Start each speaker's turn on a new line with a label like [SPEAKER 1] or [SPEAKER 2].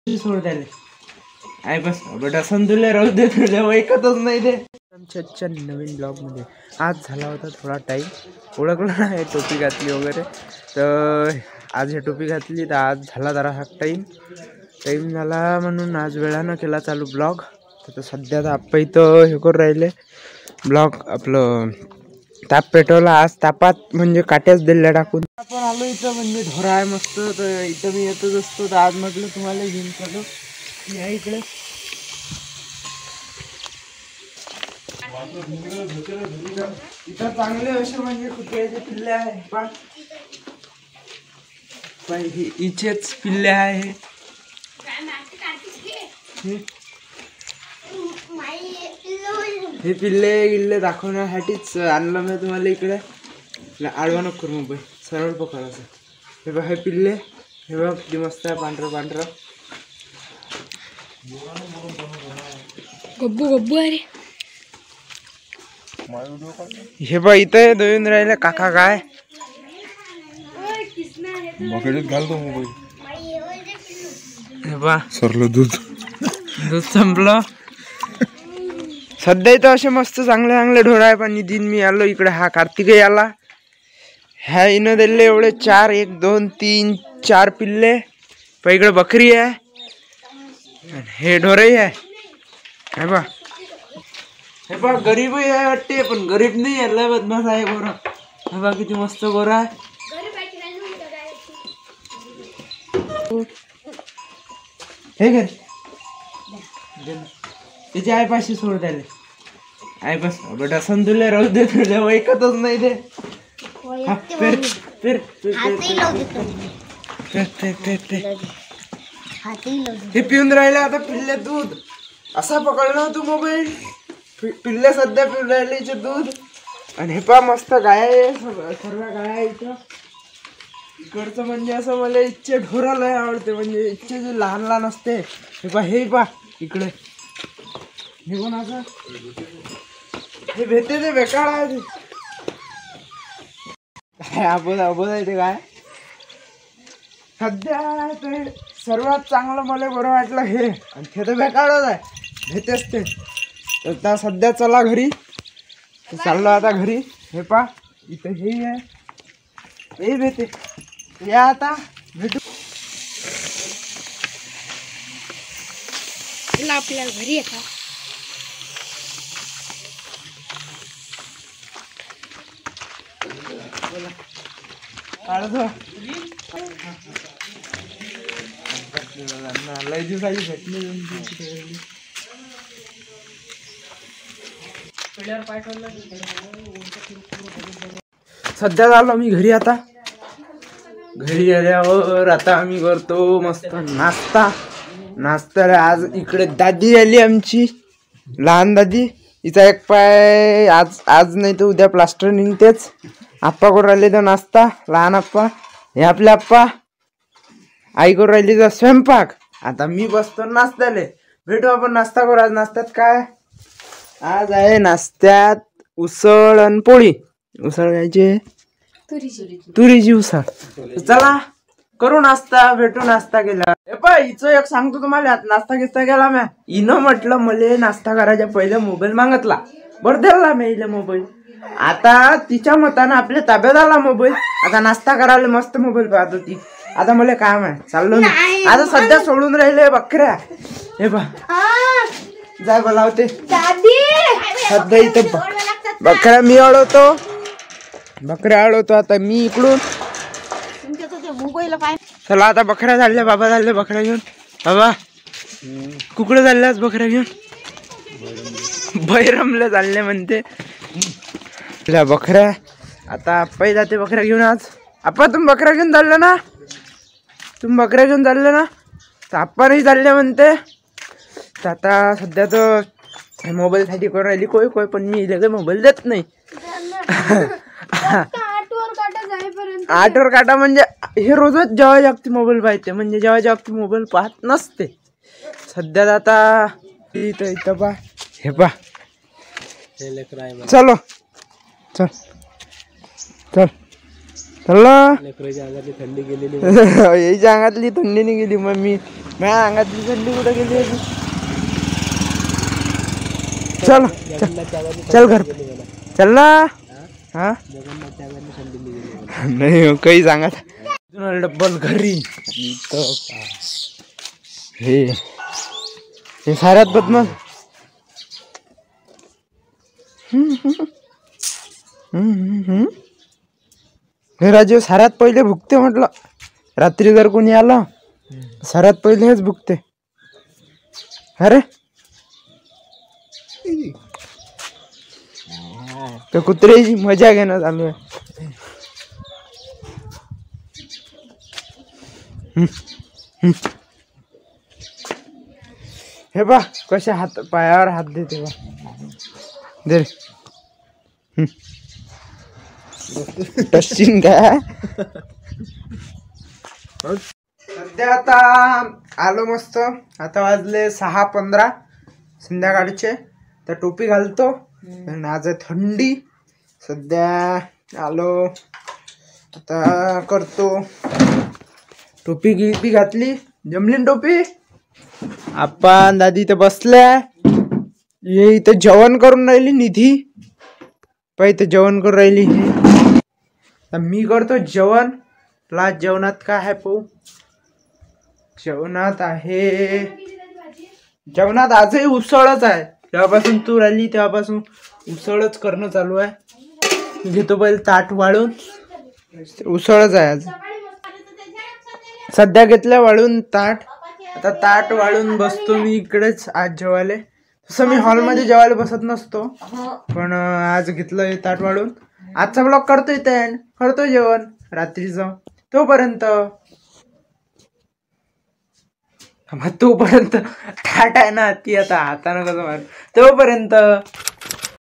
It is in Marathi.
[SPEAKER 1] सोड त्याले आहे बस बेटा संतुले राहू दे तुझ्या ऐकतच नाही ते. आमच्या नवीन ब्लॉगमध्ये आज झाला होता थोडा टाईम, ओळखलं नाही टोपी घातली वगैरे, तर आज हे टोपी घातली तर आज झाला जरा हा टाईम झाला म्हणून आज वेळानं केला चालू ब्लॉग. तर सध्या तर आपण इथं हे करून राहिले ब्लॉग आपलं ताप पेटवला. आज तापात म्हणजे काट्याच दिल्या टाकून आपण आलो इथं, म्हणजे ढोरा आहे मस्त. तर इथं मी येतच असतो, तर आज म्हटलं तुम्हाला घेऊन चालू या इकडे. इथं चांगले असे म्हणजे कुत्र्याचे पिल्ले आहे, इचेच पिल्ले आहे. हे पिल्ले गिल्ले दाखवण्यासाठीच आणलं मी तुम्हाला इकडे. आडवा नको करू मोबाईल, सरळ पकडायचं. हे बघ हे पिल्ले, हे बघ किती मस्त आहे, पांढरं
[SPEAKER 2] गब्बू अरे.
[SPEAKER 1] हे बघ इथं दोन राहिले काका. काय
[SPEAKER 3] घालतो मोबाईल.
[SPEAKER 1] हे बघ
[SPEAKER 3] सरलं दूध
[SPEAKER 1] संपलं. सध्या इथं असे मस्त चांगले ढोर आहे. पण दिन मी आलो इकडे, हा कार्तिकेय आला. ह्या इनं दिले एवढे 4 1 2 3 4 पिल्ले. पण इकडे बकरी आहे, हे ढोरही आहे. हे बा गरीबही आहे वाटते, पण गरीब नाही आहे, लय बदमाश आहे गोरा. हे बा किती मस्त गोरा आहे. हे घे त्याची आई पाशी सोड त्याले आहे बस बेटा संतुले राहू दे तुझ्या ऐकतच नाही ते. हे पिऊन राहिले आता पिल्ले दूध. असा पकडला तू मोबाईल. पिल्ले सध्या पिऊन राहिले दूध. आणि हे पा मस्त गाय आहे, सर्व गाय आहे इथं. इकडचं म्हणजे असं मला इच्छे ढोराला आवडते, म्हणजे इच्छे जे लहान असते. हे पा इकडे हे कोण असं हे भेटते ते बेकार आहे. काय आबोद आहे ते काय. सध्या ते सर्वात चांगलं मला बरं वाटलं हे, आणि ते तर बेकारच आहे, भेटेच ते. तर त्या सध्या चला घरी, चाललो आता घरी. हे पा इथं हे आहे, हे भेटे या आता भेटू
[SPEAKER 2] आपल्याला घरी येता.
[SPEAKER 1] लय दिवसाची भेटली. सध्या झालो मी घरी. आता घरी आल्यावर आता आम्ही करतो मस्त नाश्ता. आज इकडे दादी आली आमची, लहान दादी. हिचा एक पाय आज नाही तर उद्या प्लास्टर निघतेच. आप्पा करून राहिले तर नाश्ता, लहान आप्पा. हे आपले आप्पा. आई करून राहिली तर स्वयंपाक. आता मी बसतो नाश्त्याले. भेटू आपण नाश्ता करू. आज नाश्त्यात काय, आज आहे नाश्त्यात उसळ आणि पोळी. उसळ खायची, तुरीची उसळ. चला करू नाश्ता, भेटू नाश्ता केला. हे पाय हिचं एक सांगतो तुम्हाला, नाश्ता गिस्ता केला म्या. हिनं म्हटलं मला नाश्ता करायच्या पहिले मोबाईल मागितला, बरं दिला मी हिला मोबाईल. आता तिच्या मतानं आपल्या ताब्यात आला मोबाईल. आता नाश्ता करायला मस्त मोबाईल पाहत होती. आता मला काम आहे, चाललो ना. आता सध्या सोडून राहिले बकऱ्या. हे बा जाय बोलावते सध्या इथे बकऱ्या मी अडवतो आता मी इकडून. चला आता बकऱ्या झाल्या, बाबा झाले बकऱ्या घेऊन. बाबा कुकडे चालल्यास बकऱ्या घेऊन? बैरमला चालले म्हणते बकऱ्या. आता आप्पा जाते बकऱ्या घेऊन. आज आप्पा तुम्ही बकऱ्या घेऊन चालले ना? तर आप्पा नाही चालले म्हणते. तर आता सध्या तर मोबाईल साठी करून राहिली कोय पण मी इथे मोबाईल देत नाही. 8 वर काटा म्हणजे हे रोजच जेव्हा जागती मोबाईल पाहते, म्हणजे जेव्हा जागती मोबाईल पाहत नसते. सध्या आता इथं पा हे पा. चलो चल चला
[SPEAKER 2] लेकराच्या अंगातली थंडी गेलेली
[SPEAKER 1] याच्या अंगातली थंडी नाही गेली मग मी माझ्या अंगातली थंडी कुठं गेली होती. चल
[SPEAKER 2] जगन्नाथच्या अंगातली
[SPEAKER 1] चल घर चल ना हा
[SPEAKER 2] जगन्नाथच्या अंगातली थंडी गेलेली
[SPEAKER 1] नाही हो, काही सांगत डब्बल घरी इथं हे साऱ्यात बदमाश. हे राजीव साऱ्यात पहिले भुकते म्हटलं. रात्री जर कोणी आलं साऱ्यात पहिले हेच भुकते. अरे तर कुत्र्याची मजा घेणं चालू आहे. हे बा कशा हात पायावर हात देते बा दे रे. टचिंग काय सध्या आता आलो मस्त. आता वाजले 6:15 संध्याकाळचे. तर टोपी घालतो आणि आज थंडी. सध्या आलो आता करतो. टोपी गिपी घातली जमली टोपी. आपण दादी इथं बसल्या. हे इथं जेवण करून राहिली निधी. इथं जेवण करून राहिली. हे मी करतो जेवण. लास्ट जेवणात काय आहे पाहू. जेवणात आहे जेवणात आजही उसळच आहे. तेव्हापासून तू राहिली तेव्हापासून उसळच करणं चालू आहे. घेतो पहिले ताट वाळून. उसळच आहे आज. सध्या घेतलं वाळून ताट. आता ताट वाळून बसतो मी इकडेच आज जेवायला. तसं मी हॉलमध्ये जेवायला बसत नसतो पण आज घेतलं हे ताट वाळून. आजचा ब्लॉग करतोय एंड करतो जेवण रात्रीचं. तोपर्यंत ताट आहे ना ती आता हातानं कसं मार. तोपर्यंत